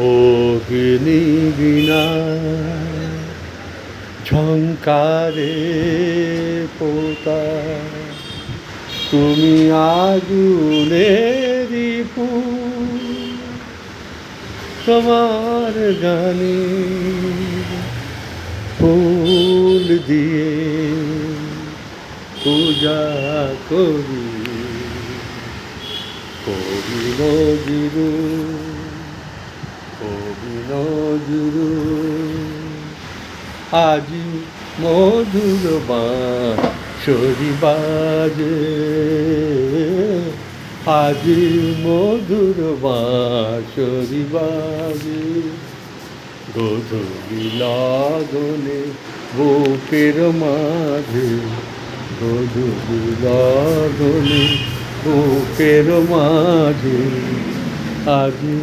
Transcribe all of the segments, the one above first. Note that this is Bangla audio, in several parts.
অগ্নি বিনা ঝংকারে পোতা, তুমি আগুনেরই ফুল, তোমার গানে ফুল দিয়ে পূজা করি। কবি নজরুল, কবি নজরুল, আজি মধুর বাঁশরি বাজে, আজি মধুর বাঁশরি বাজে। গোধূলি লগনে বুকের মাঝে, গোধূলি লগনে বুকের মাঝে, আজি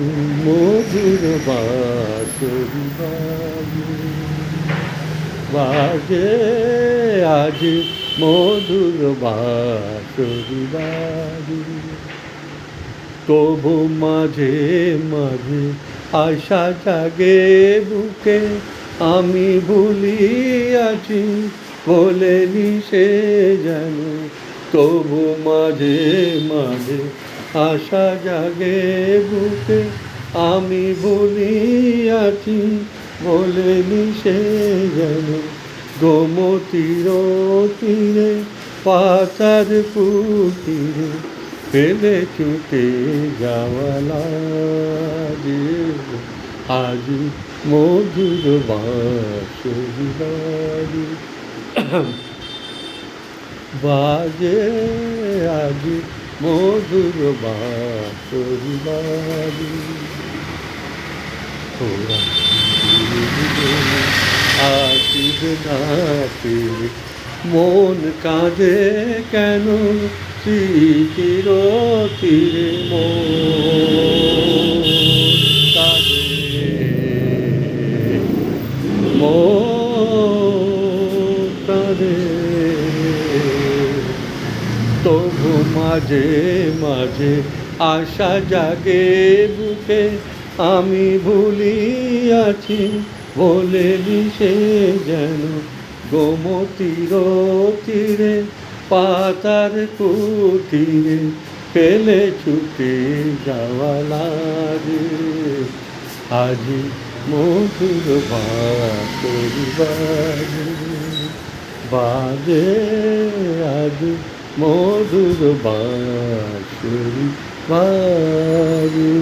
মধুর বাঁশরি বাজে, বাজে আজি মধুর বাঁশরি বাজে। তবু মাঝে মাঝে আশা জাগে বুকে, আমি ভুলিয়াছি বলেনি সে যেন। তবু মাঝে মাঝে আশা জাগে বুকে, আমি ভুলিয়াছি বলেনি সে যেন। গোমতীর তীরে পাতার কুটিরে ফেলে ছুটে যাওয়া লাগে, আজি মধুর বাঁশরি বাজে, বাজে আজি মধুর বাঁশরি বাজে। ওরা আসিবে না পেলে মন কাঁদে কেন, স্মৃতির তীরে মন কাঁদে, মন কাঁদে। তবু মাঝে মাঝে আশা জাগে বুকে, আমি ভুলিয়াছি বলেনি সে যেন। গোমতীর তীরে পাতার কুটিরে ফেলে ছুটে যাওয়া লাগে, আজি মধুর বাঁশরি বাজে, বাজে আজি মধুর বাঁশরি বাজে।